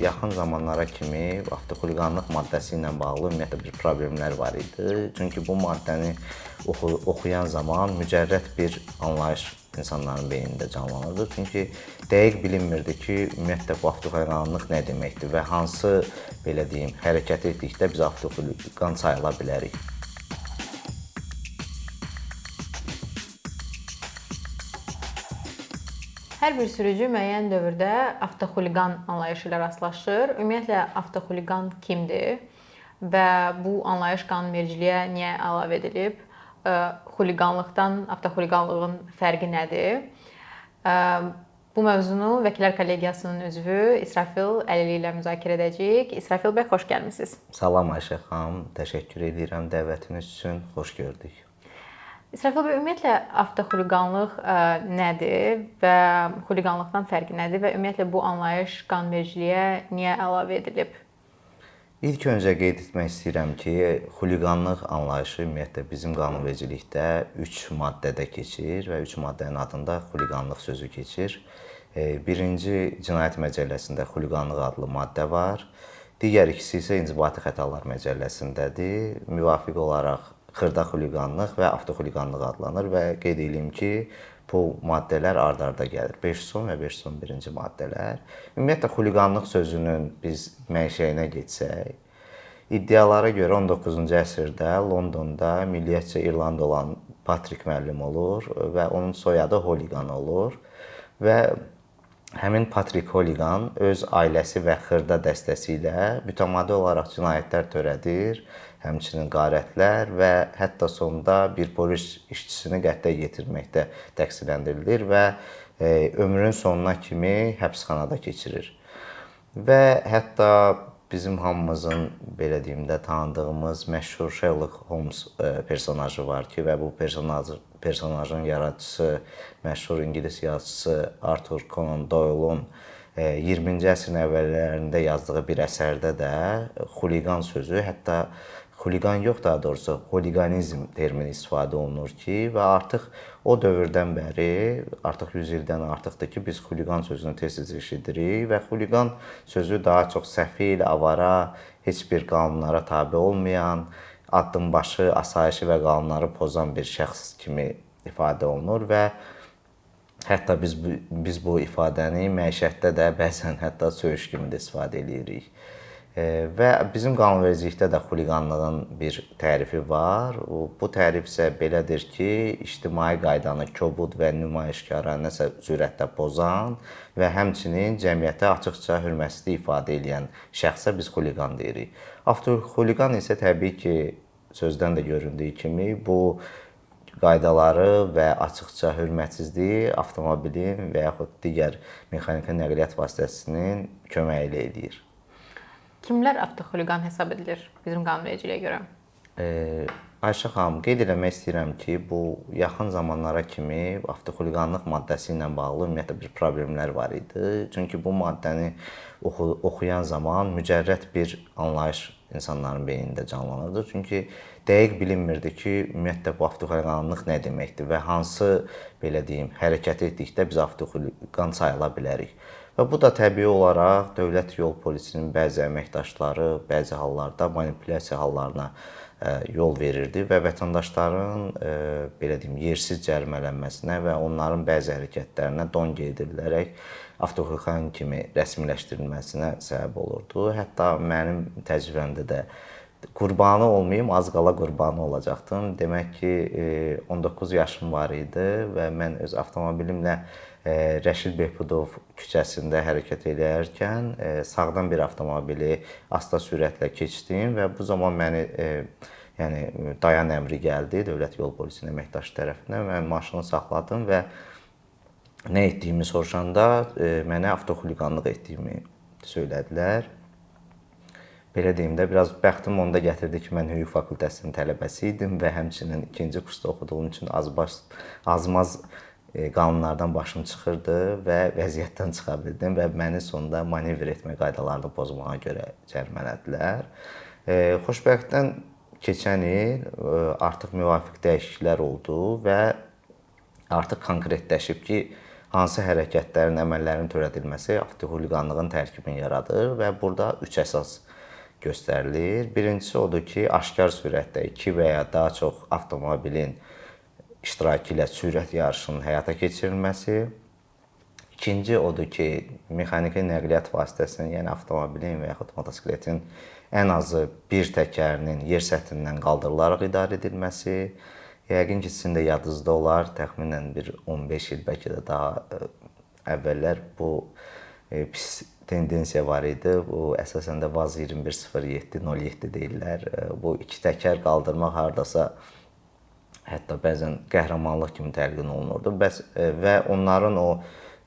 yaxın zamanlara kimi avtoxuliqanlıq maddəsi ilə bağlı ümumiyyətlə bir problemlər var idi. Çünki bu maddəni oxuyan zaman mücərrəd bir anlayış insanların beynində canlanırdı. Çünki dəqiq bilinmirdi ki, ümumiyyətlə bu avtoxuliqanlıq nə deməkdir və hansı belə deyim, hərəkət etdikdə biz avtoxuliqan sayıla bilərik. Hər bir sürücü müəyyən dövrdə avtoxuliqan anlayışı ilə rastlaşır. Ümumiyyətlə avtoxuliqan kimdir və bu anlayış qanunvericiliyə niyə əlavə edilib? Xuliqanlıqdan avtoxuliqanlığın fərqi nədir? Bu mövzunu Vəkillər Kollegiyasının üzvü İsrafil Əlili ilə müzakirə edəcəyik. İsrafil bəy, xoş gəlmisiniz. Salam Ayşə xanım, təşəkkür edirəm dəvətiniz üçün. Xoş gördük. İsrafil bəy, ümumiyyətlə avtoxuliqanlıq nədir və xuliqanlıqdan fərqi nədir və ümumiyyətlə bu anlayış qanunvericiliyə niyə əlavə edilib? İlk öncə qeyd etmək istəyirəm ki, xuliqanlıq anlayışı ümumiyyətlə bizim qanunvericilikdə 3 maddədə keçir və 3 maddənin adında xuliqanlıq sözü keçir. Birinci Cinayət Məcəlləsində xuliqanlıq adlı maddə var. Digər ikisi isə İnzibati Xətalar Məcəlləsindədir. Müvafiq olaraq xırda xuliqanlıq və avtoxuliqanlıq adlanır və qeyd edeyim ki, bu maddələr ard-arda gəlir. 510 və 511-ci maddələr. Ümumiyyətlə xuliqanlıq sözünün biz mənşəyinə getsək, iddialara görə 19-cu əsrdə Londonda milliyyətcə İrlanda olan Patrik müəllim olur və onun soyadı Holiqan olur və həmin Patrik Holiqan öz ailəsi və xırda dəstəsi ilə mütəmadi olaraq cinayətlər törədir, həmçinin qarətlər və hətta sonda bir polis işçisini qətlə yetirməkdə təqsirləndirilir və ömrünün sonuna kimi həbsxanada keçirir. Və hətta bizim hamımızın belə deyim də tanıdığımız məşhur Sherlock Holmes personajı var ki və bu personajın yaradıcısı məşhur İngilis yazıçısı Arthur Conan Doyle'un 20-ci əsrin əvvəllərində yazdığı bir əsərdə də xuliqan sözü, hətta xuliqan yox, daha doğrusu holiqanizm termini istifadə olunur ki, və artıq o dövrdən bəri, artıq 100 ildən artıqdır ki, biz xuliqan sözünü tez-tez eşidirik və xuliqan sözü daha çox səfil, avara, heç bir qanunlara tabe olmayan, addımbaşı, asayişi və qanunları pozan bir şəxs kimi ifadə olunur və hətta biz bu ifadəni məişətdə də bəzən hətta söyüş kimi də istifadə edirik. Və bizim qanunvericilikdə də xuliqanlığın bir tərifi var. Bu tərif isə belədir ki, ictimai qaydanı kobud və nümayişkara nəsə sürətdə pozan və həmçinin cəmiyyətə açıqca hörmətsizlik ifadə edən şəxsə biz xuliqan deyirik. Avtoxuliqan isə təbii ki, sözdən də göründüyü kimi bu qaydaları və açıqca hörmətsizliyi avtomobilin və yaxud digər mexaniki nəqliyyat vasitəsinin köməyi ilə edir. Kimlər avtoxuliqan hesab edilir bizim qanunvericiliyə görə? Ayşə xanım, qeyd eləmək istəyirəm ki, bu yaxın zamanlara kimi avtoxuliqanlıq maddəsi ilə bağlı ümumiyyətlə bir problemlər var idi. Çünki bu maddəni oxuyan zaman mücərrəd bir anlayış insanların beynində canlanırdı. Çünki dəqiq bilinmirdi ki, ümumiyyətlə bu avtoxuliqanlıq nə deməkdir və hansı belə deyim, hərəkət etdikdə biz avtoxuliqan sayıla bilərik. Və bu da təbii olaraq Dövlət Yol Polisinin bəzi əməkdaşları bəzi hallarda manipulyasiya hallarına yol verirdi və vətəndaşların belə deyim, yersiz cərimələnməsinə və onların bəzi hərəkətlərinə don qeydilərək avtoxuliqan kimi rəsmiləşdirilməsinə səbəb olurdu. Hətta mənim təcrübəmdə də qurbanı olmayım, az qala qurbanı olacaqdım. Demək ki, 19 yaşım var idi və mən öz avtomobilimlə Rəşid Behbudov küçəsində hərəkət edərkən sağdan bir avtomobili asta sürətlə keçdim və bu zaman məni dayan əmri gəldi Dövlət Yol Polisinin əməkdaşı tərəfindən. Mən maşını saxladım və nə etdiyimi soruşanda mənə avtoxuliqanlıq etdiyimi söylədilər. Belə deyim də, biraz bəxtim onda gətirdi ki, mən hüquq fakültəsinin tələbəsi idim və həmçinin 2-ci kursda oxuduğum üçün azmaz qanunlardan başım çıxırdı və vəziyyətdən çıxa bildim və məni sonunda manevr etmə qaydalarını pozmağa görə cərimələdilər. Xoşbəxtlikdən keçən il artıq müvafiq dəyişikliklər oldu və artıq konkretləşib ki, hansı hərəkətlərin, əməllərin törədilməsi avtoxuliqanlığın tərkibini yaradır və burada 3 əsas göstərilir. Birincisi odur ki, aşkar sürətdə 2 və ya daha çox avtomobilin iştirakı ilə sürət yarışının həyata keçirilməsi. İkinci odur ki, mexaniki nəqliyyat vasitəsinin, yəni avtomobilin və yaxud motosikletin ən azı bir təkərinin yer səthindən qaldırılaraq idarə edilməsi. Yəqin ki, sizin də yadınızda olar, təxminən bir 15 il, bəlkə də daha əvvəllər bu pis tendensiya var idi. Bu əsasən də VAZ 2107 deyirlər. Bu iki təkər qaldırmaq hardasa hətta bəzən qəhrəmanlıq kimi təlqin olunurdu. Və onların o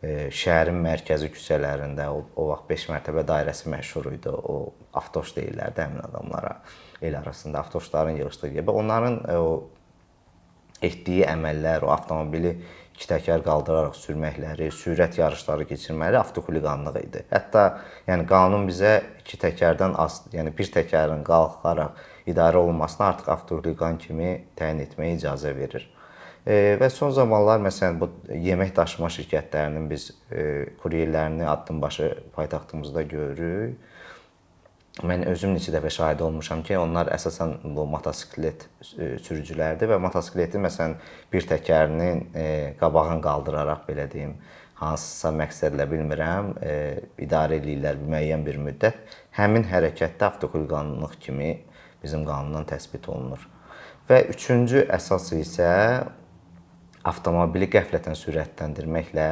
şəhərin mərkəzi küçələrində o vaxt 5 mərtəbə dairəsi məşhur idi. O avtoş deyirlərdi həmin adamlara. El arasında avtoşların yığışdığı gibi. Onların o etdiyi əməllər, o avtomobili iki təkər qaldıraraq sürməkləri, sürət yarışları keçirmələri avtoxuliqanlıq idi. Hətta yəni qanun bizə iki təkərdən az, yəni bir təkərin qalxaraq idarə olunmasına artıq avtoxuliqan kimi təyin etməyə icazə verir. Və son zamanlar məsələn bu yemək daşıma şirkətlərinin biz kuryerlərini addımbaşı paytaxtımızda görürük. Mən özüm neçə dəfə şahid olmuşam ki, onlar əsasən bu motosiklet sürücülərdir və motosikleti məsələn bir təkərinin qabağını qaldıraraq belə deyim, hansısa məqsədlə bilmirəm, idarə edirlər müəyyən bir müddət. Həmin hərəkətdə avtoxuliqanlıq kimi bizim qanundan təsbit olunur. Və üçüncü əsası isə avtomobili qəflətən sürətləndirməklə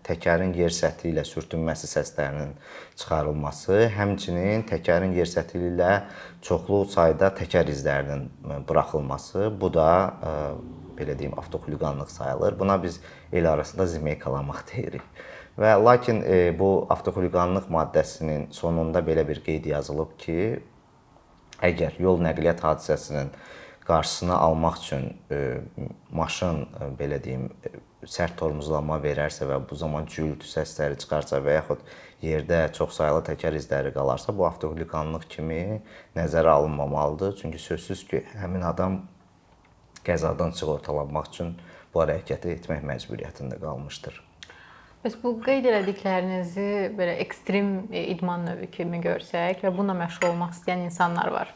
təkərin yer səthi ilə sürtünməsi səslərinin çıxarılması, həmçinin təkərin yer səthi ilə çoxlu sayda təkər izlərinin buraxılması, bu da belə deyim avtoxuliqanlıq sayılır. Buna biz el arasında zimeykalamaq deyirik. Və lakin bu avtoxuliqanlıq maddəsinin sonunda belə bir qeyd yazılıb ki, əgər yol nəqliyyat hadisəsinin qarşısını almaq üçün maşın belə deyim sərt tormozlama verərsə və bu zaman gürültü səsləri çıxarsa və yaxud yerdə çoxsaylı təkər izləri qalarsa, bu avtoxuliqanlıq kimi nəzərə alınmamalıdır. Çünki sözsüz ki, həmin adam qəzadan sığortalanmaq üçün bu hərəkəti etmək məcburiyyətində qalmışdır. Bəs bu qeyd elədiklərinizi belə ekstrem idman növü kimi görsək və bununla məşğul olmaq istəyən insanlar var.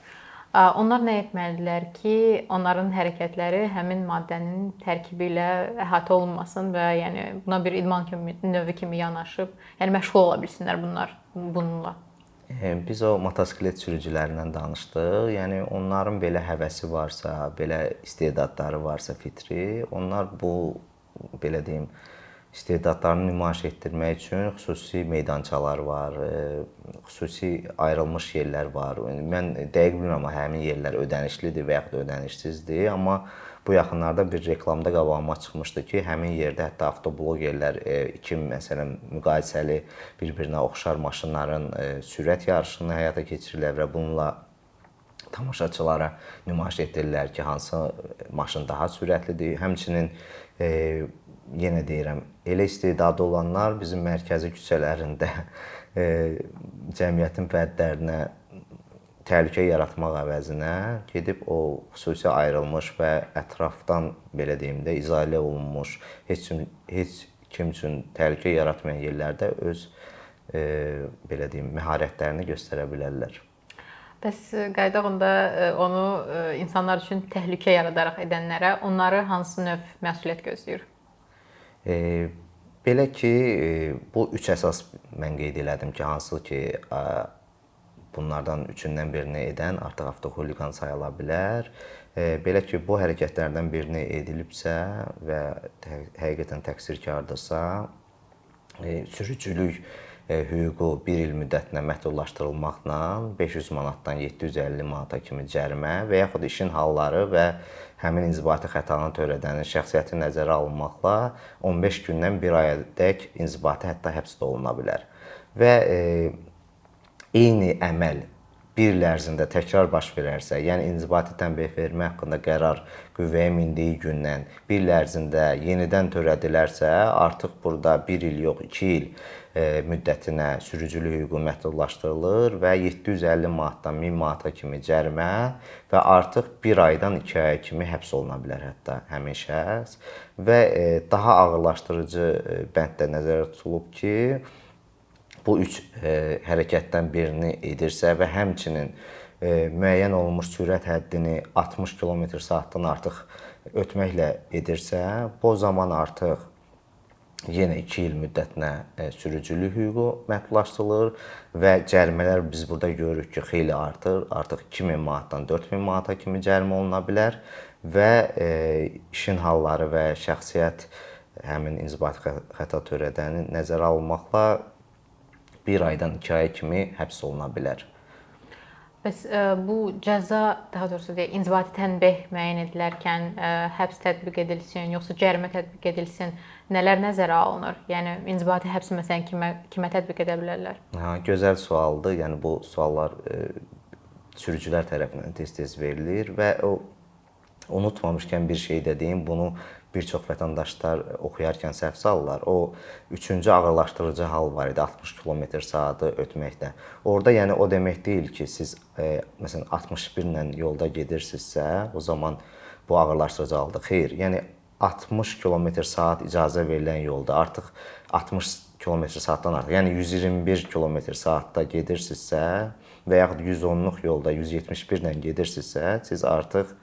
Onlar nə etməlidirlər ki, onların hərəkətləri həmin maddənin tərkibi ilə əhatə olunmasın və yəni buna bir idman növü kimi yanaşıb, yəni məşğul ola bilsinlər bununla? Biz o motosiklet sürücülərindən danışdıq. Yəni onların belə həvəsi varsa, belə istedadları varsa fitri, onlar bu belə deyim istedadlarını nümayiş etdirmək üçün xüsusi meydançalar var, xüsusi ayrılmış yerlər var. Mən dəqiq bilmirəm həmin yerlər ödənişlidir və yaxud da ödənişsizdir, amma bu yaxınlarda bir reklamda qabağıma çıxmışdı ki, həmin yerdə hətta avtoblogerlər iki məsələn müqayisəli bir-birinə oxşar maşınların sürət yarışını həyata keçirirlər və bununla tamaşaçılara nümayiş etdirirlər ki, hansı maşın daha sürətlidir. Həmçinin yenə deyirəm, elə istedadı olanlar bizim mərkəzi küçələrində cəmiyyətin fərdlərinə təhlükə yaratmaq əvəzinə gedib o xüsusi ayrılmış və ətrafdan belə deyim də izolə olunmuş, heç kim üçün təhlükə yaratmayan yerlərdə öz belə deyim məharətlərini göstərə bilərlər. Bəs qaydaq onda onu insanlar üçün təhlükə yaradaraq edənlərə onları hansı növ məsuliyyət gözləyir? Belə ki, bu üç əsas mən qeyd elədim ki, hansı ki, bunlardan üçündən birini edən artıq avtoxuliqan sayıla bilər. Belə ki, bu hərəkətlərdən birini edilibsə və həqiqətən təqsirkardırsa, sürücülük hüququ 1 il müddətinə məhdudlaşdırılmaqla 500 manatdan 750 manata kimi cərimə və yaxud işin halları və həmin inzibati xətanı törədənin şəxsiyyəti nəzərə alınmaqla 15 gündən 1 ayadək inzibati hətta həbs də oluna bilər. Və eyni əməl bir il ərzində təkrar baş verərsə, yəni inzibati tənbeh vermə haqqında qərar qüvvəyə mindiyi gündən bir il ərzində yenidən törədilərsə, artıq burada 1 il yox, 2 il müddətinə sürücülük hüququ məhdudlaşdırılır və 750 manatdan 1000 manata kimi cərimə və artıq 1 aydan 2 aya kimi həbs oluna bilər hətta həmin şəxs və daha ağırlaşdırıcı bənddə nəzərdə tutulub ki, bu üç hərəkətdən birini edirsə və həmçinin müəyyən olunmuş sürət həddini 60 km/saatdan artıq ötməklə edirsə, bu zaman artıq yenə 2 il müddətinə sürücülük hüququ məhdudlaşdırılır və cərimələr biz burada görürük ki, xeyli artır. Artıq 2000 manatdan 4000 manata kimi cərimə oluna bilər və işin halları və şəxsiyyət həmin inzibati xəta törədəni nəzərə alınmaqla 1 aydan 2 aya kimi həbs oluna bilər. Bəs bu cəza, daha doğrusu deyək, inzibati tənbeh müəyyən edilərkən həbs tətbiq edilsin, yoxsa cərimə tətbiq edilsin, nələr nəzərə alınır? Yəni inzibati həbs məsələn kimə tətbiq edə bilərlər? Gözəl sualdır. Yəni bu suallar sürücülər tərəfindən tez-tez verilir və unutmamışkən bir şey də deyim, bunu bir çox vətəndaşlar oxuyarkən səhv salırlar. O 3-cü ağırlaşdırıcı hal var idi, 60 km/saatı ötməkdə. Orada yəni o demək deyil ki, siz məsələn 61 ilə yolda gedirsinizsə, o zaman bu ağırlaşdırıcı haldır. Xeyr, yəni 60 km/saat icazə verilən yolda artıq 60 km/saatdan artıq, yəni 121 km/saatda gedirsinizsə və yaxud 110-luq yolda 171 ilə gedirsinizsə, siz artıq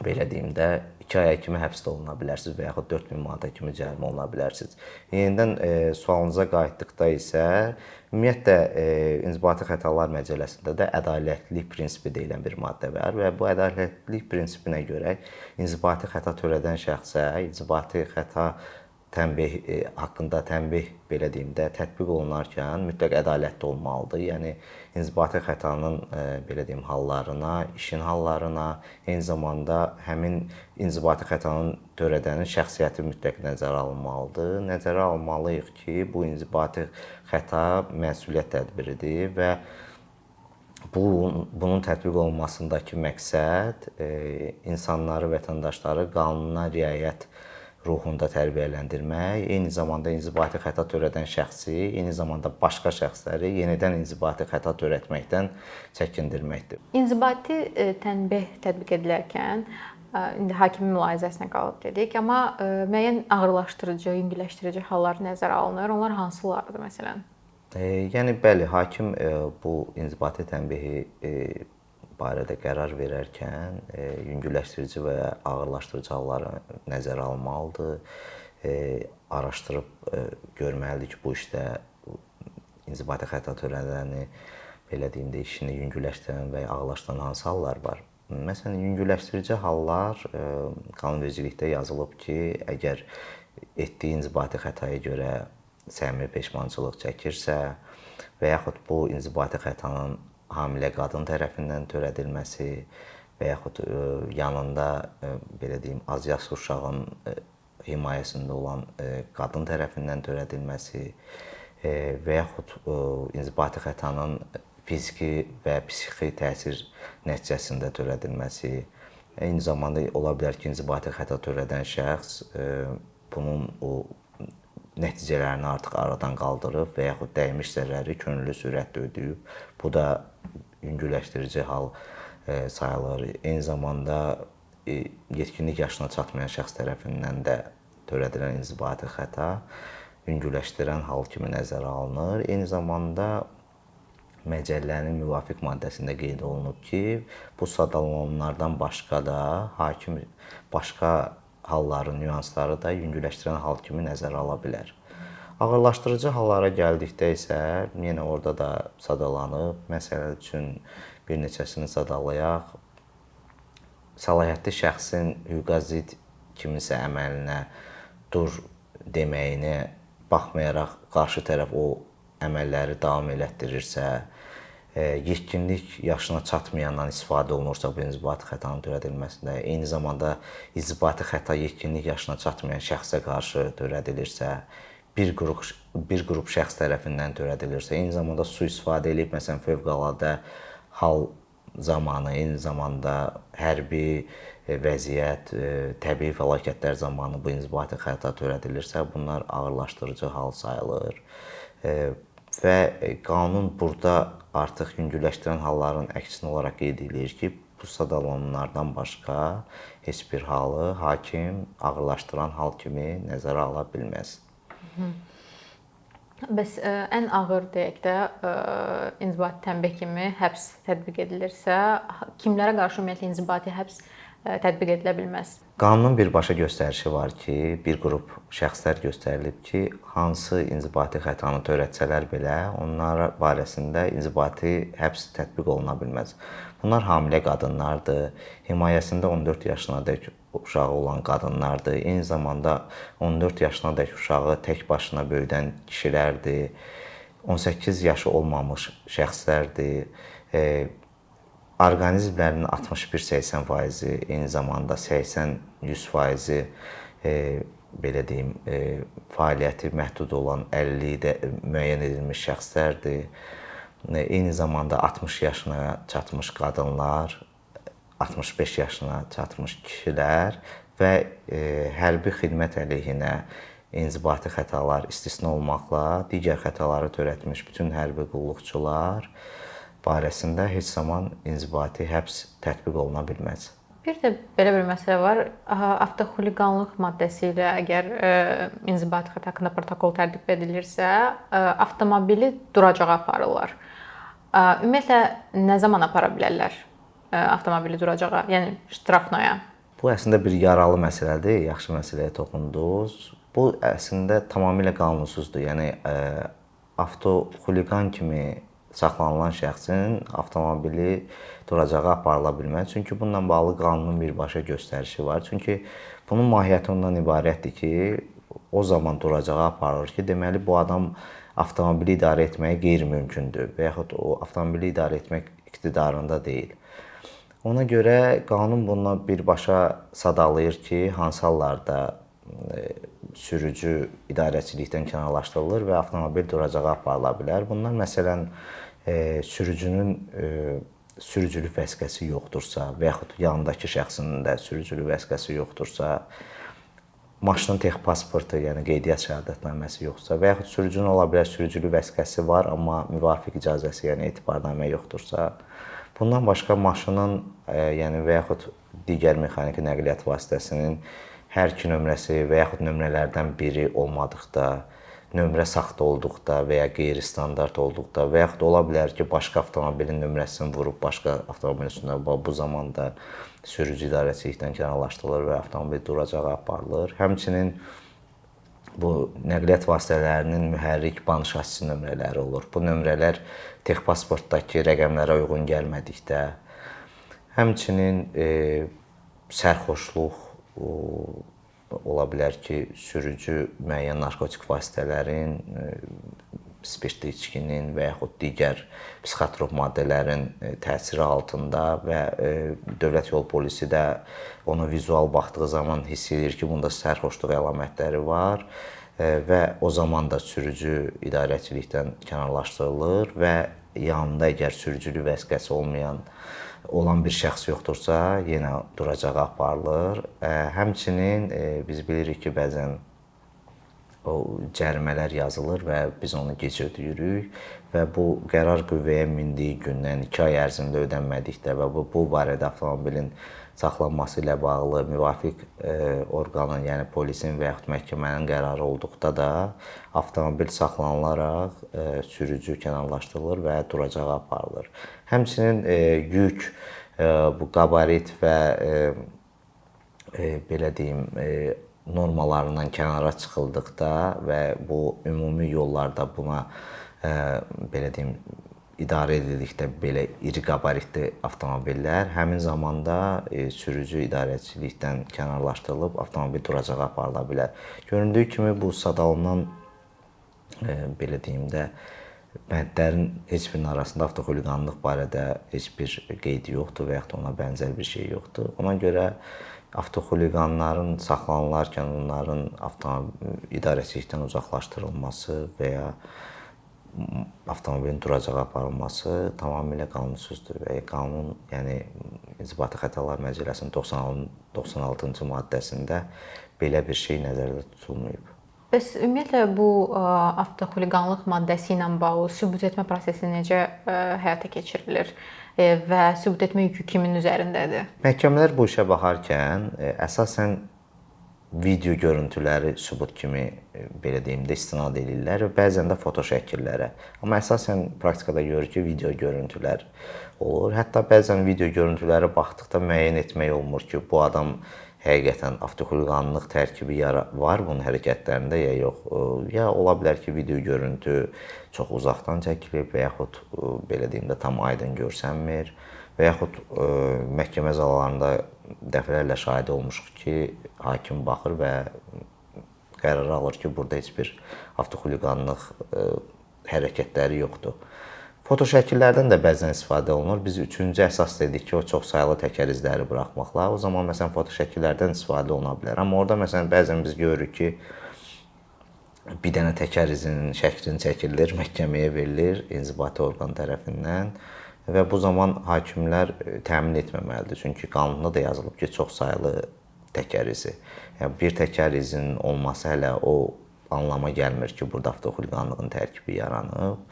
belə deyim də 2 aya kimi həbsdə oluna bilərsiniz və yaxud 4000 manata kimi cərimə oluna bilərsiniz. Yenidən sualınıza qayıtdıqda isə ümumiyyətlə İnzibati Xətalar Məcəlləsində də ədalətlilik prinsipi deyilən bir maddə var və bu ədalətlilik prinsipinə görə inzibati xəta törədən şəxsə inzibati xəta tənbeh haqqında tənbeh belə deyim də tətbiq olunarkən mütləq ədalətli olmalıdır. Yəni inzibati xətanın belə deyim hallarına, işin hallarına, eyni zamanda həmin inzibati xətanın törədənin şəxsiyyəti mütləq nəzərə alınmalıdır. Nəzərə almalıyıq ki, bu inzibati xəta məsuliyyət tədbiridir və bunun tətbiq olunmasındakı məqsəd insanları, vətəndaşları qanuna riayət ruhunda tərbiyələndirmək, eyni zamanda inzibati xəta törədən şəxsi, eyni zamanda başqa şəxsləri yenidən inzibati xəta törətməkdən çəkindirməkdir. İnzibati tənbeh tətbiq edilərkən indi hakimin mülahizəsinə qalıb dedik, amma müəyyən ağırlaşdırıcı, yüngülləşdirici hallar nəzərə alınır. Onlar hansılardır məsələn? Yəni bəli, hakim bu inzibati tənbehi barədə qərar verərkən yüngülləşdirici və ağırlaşdırıcı halları nəzərə almalıdır. Araşdırıb görməlidir ki, bu işdə inzibati xəta törədəni belə deyim də işini yüngülləşdirən və ya ağırlaşdıran hansı hallar var? Məsələn, yüngülləşdirici hallar qanunvericilikdə yazılıb ki, əgər etdiyi inzibati xətaya görə səmimi peşmançılıq çəkirsə və yaxud bu inzibati xətanın hamilə qadın tərəfindən törədilməsi və yaxud yanında belə deyim az yaşlı uşağın himayəsində olan qadın tərəfindən törədilməsi və yaxud inzibati xətanın fiziki və psixi təsir nəticəsində törədilməsi, eyni zamanda ola bilər ki, inzibati xəta törədən şəxs bunun nəticələrini artıq aradan qaldırıb və yaxud dəymiş zərəri könüllü sürətlə ödəyib. Bu da yüngülləşdirici hal sayılır. Eyni zamanda yetkinlik yaşına çatmayan şəxs tərəfindən də törədilən inzibati xəta yüngülləşdirən hal kimi nəzərə alınır. Eyni zamanda məcəllənin müvafiq maddəsində qeyd olunub ki, bu sadalananlardan başqa da hakim başqa halların nüansları da yüngülləşdirən hal kimi nəzərə ala bilər. Ağırlaşdırıcı hallara gəldikdə isə yenə orada da sadalanıb. Məsəl üçün bir neçəsini sadalayaq. Səlahiyyətli şəxsin hüquqa zidd kiminsə əməlinə dur deməyinə baxmayaraq qarşı tərəf o əməlləri davam elətdirirsə, yetkinlik yaşına çatmayandan istifadə olunursa bu inzibati xətanın törədilməsində, eyni zamanda inzibati xəta yetkinlik yaşına çatmayan şəxsə qarşı törədilirsə, bir qrup şəxs tərəfindən törədilirsə, eyni zamanda sui-istifadə edib, məsələn, fövqəladə hal zamanı, eyni zamanda hərbi vəziyyət, təbii fəlakətlər zamanı bu inzibati xəta törədilirsə, bunlar ağırlaşdırıcı hal sayılır. Və qanun burada artıq yüngülləşdirən halların əksinə olaraq qeyd edir ki, bu sadalananlardan başqa heç bir halı hakim ağırlaşdıran hal kimi nəzərə ala bilməz. Bəs ən ağır deyək də inzibati tənbeh kimi həbs tətbiq edilirsə, kimlərə qarşı ümumiyyətlə inzibati həbs tətbiq edilə bilməz? Qanunun birbaşa göstərişi var ki, bir qrup şəxslər göstərilib ki, hansı inzibati xətanı törətsələr belə, onlar barəsində inzibati həbs tətbiq oluna bilməz. Bunlar hamilə qadınlardır, himayəsində 14 yaşınadək uşağı olan qadınlardır, eyni zamanda 14 yaşınadək uşağı tək başına böyüdən kişilərdir, 18 yaşı olmamış şəxslərdir, orqanizmlərinin 61-80%, eyni zamanda 80-100% belə deyim, fəaliyyəti məhdud olan 50 də müəyyən edilmiş şəxslərdir. Eyni zamanda 60 yaşına çatmış qadınlar, 65 yaşına çatmış kişilər və hərbi xidmət əleyhinə inzibati xətalar istisna olmaqla digər xətaları törətmiş bütün hərbi qulluqçular barəsində heç zaman inzibati həbs tətbiq oluna bilməz. Bir də belə bir məsələ var. Avtoxuliqanlıq maddəsi ilə əgər inzibati xəta haqqında protokol tərtib edilirsə, avtomobili duracağa aparırlar. Ümumiyyətlə nə zaman apara bilərlər avtomobili duracağa, yəni ştrafnoya? Bu əslində bir yaralı məsələdir, yaxşı məsələyə toxundunuz. Bu əslində tamamilə qanunsuzdur. Yəni avtoxuliqan kimi saxlanılan şəxsin avtomobili duracağa aparıla bilməz. Çünki bununla bağlı qanunun birbaşa göstərişi var. Çünki bunun mahiyyəti ondan ibarətdir ki, o zaman duracağa aparılır ki, deməli bu adam avtomobili idarə etməyi qeyri-mümkündür və yaxud o avtomobili idarə etmək iqtidarında deyil. Ona görə qanun bununla birbaşa sadalayır ki, hansı hallarda sürücü idarəçilikdən kənarlaşdırılır və avtomobil duracağa aparıla bilər. Bunlar məsələn sürücünün sürücülük vəsiqəsi yoxdursa və yaxud yanındakı şəxsin də sürücülük vəsiqəsi yoxdursa, maşının texpasportu, yəni qeydiyyat şəhadətnaməsi yoxdursa və yaxud sürücünün ola bilər sürücülük vəsiqəsi var, amma müvafiq icazəsi, yəni etibarnamə yoxdursa, bundan başqa maşının, yəni və yaxud digər mexaniki nəqliyyat vasitəsinin hər iki nömrəsi və yaxud nömrələrdən biri olmadıqda, nömrə saxta olduqda və ya qeyri-standart olduqda və yaxud ola bilər ki, başqa avtomobilin nömrəsini vurub başqa avtomobilin üstünə, bu zamanda sürücü idarəçilikdən kənarlaşdırılır və avtomobil duracağa aparılır. Həmçinin bu nəqliyyat vasitələrinin mühərrik ban şassi nömrələri olur. Bu nömrələr texpasportdakı rəqəmlərə uyğun gəlmədikdə, həmçinin sərxoşluq ola bilər ki, sürücü müəyyən narkotik vasitələrin, spirtli içkinin və yaxud digər psixotrop maddələrin təsiri altında və dövlət yol polisi də ona vizual baxdığı zaman hiss edir ki, bunda sərxoşluq əlamətləri var və o zaman da sürücü idarəçilikdən kənarlaşdırılır və yanında əgər sürücülük vəsiqəsi olan bir şəxs yoxdursa, yenə duracağa aparılır. Həmçinin biz bilirik ki, bəzən o cərimələr yazılır və biz onu gec ödəyirik və bu qərar qüvvəyə mindiyi gündən 2 ay ərzində ödənmədikdə və bu barədə avtomobilin saxlanması ilə bağlı müvafiq orqanın, yəni polisin və yaxud məhkəmənin qərarı olduqda da avtomobil saxlanılaraq sürücü kənarlaşdırılır və duracağa aparılır. Həmçinin yük, bu qabarit və belə deyim, normalarından kənara çıxıldıqda və bu ümumi yollarda buna belə deyim, idarə edildikdə belə iri qabaritli avtomobillər həmin zamanda sürücü idarəçilikdən kənarlaşdırılıb avtomobil duracağa aparıla bilər. Göründüyü kimi bu sadalanan belə deyim də bəndlərin heç birinin arasında avtoxuliqanlıq barədə heç bir qeyd yoxdur və yaxud da ona bənzər bir şey yoxdur. Ona görə avtoxuliqanların saxlanılarkən onların idarəçilikdən uzaqlaşdırılması və ya avtomobilin duracağa aparılması tamamilə qanunsuzdur və qanun, yəni İnzibati Xətalar Məcəlləsinin 96-cı maddəsində belə bir şey nəzərdə tutulmayıb. Bəs ümumiyyətlə bu avtoxuliqanlıq maddəsi ilə bağlı sübut etmə prosesi necə həyata keçirilir və sübut etmə yükü kimin üzərindədir? Məhkəmələr bu işə baxarkən əsasən video görüntüləri sübut kimi belə deyim də istinad edirlər və bəzən də foto şəkillərə. Amma əsasən praktikada görürük ki, video görüntülər olur. Hətta bəzən video görüntülərə baxdıqda müəyyən etmək olmur ki, bu adam həqiqətən avtoxuliqanlıq tərkibi var bunun hərəkətlərində ya yox. Ya ola bilər ki, video görüntü çox uzaqdan çəkilib və yaxud belə deyim də tam aydın görsənmir və yaxud məhkəmə zallarında dəfələrlə şahid olmuşuq ki, hakim baxır və qərar alır ki, burada heç bir avtoxuliqanlıq hərəkətləri yoxdur. Foto şəkillərdən də bəzən istifadə olunur. Biz üçüncü əsas dedik ki, o çoxsaylı təkər izləri buraxmaqla. O zaman məsələn foto şəkillərdən istifadə oluna bilər. Amma orada məsələn bəzən biz görürük ki, bir dənə təkər izinin şəklini çəkilir, məhkəməyə verilir inzibati orqan tərəfindən və bu zaman hakimlər təmin etməməlidir. Çünki qanunda da yazılıb ki, çoxsaylı təkər izi. Yəni bir təkər izinin olması hələ o anlama gəlmir ki, burada avtoxuliqanlığın tərkibi yaranıb.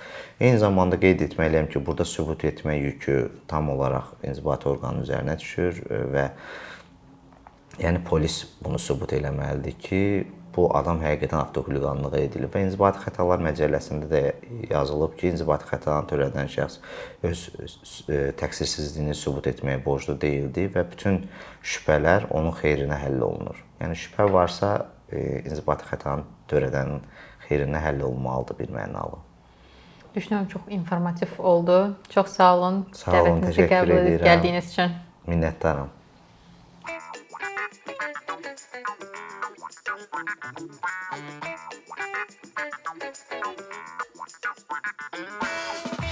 Eyni zamanda qeyd etməliyəm ki, burada sübut etmə yükü tam olaraq inzibati orqanın üzərinə düşür və yəni polis bunu sübut eləməlidir ki, bu adam həqiqətən avtoxuliqanlığı edilib və İnzibati Xətalar Məcəlləsində də yazılıb ki, inzibati xətanı törədən şəxs öz təqsirsizliyini sübut etməyə borclu deyildi və bütün şübhələr onun xeyrinə həll olunur. Yəni şübhə varsa, inzibati xətanı törədənin xeyrinə həll olunmalıdır bir mənalı. Düşünürəm çox informativ oldu. Çox sağ olun. Sağ olun, təşəkkür edirəm. Gəldiyiniz üçün. Minnətdaram. Thank you.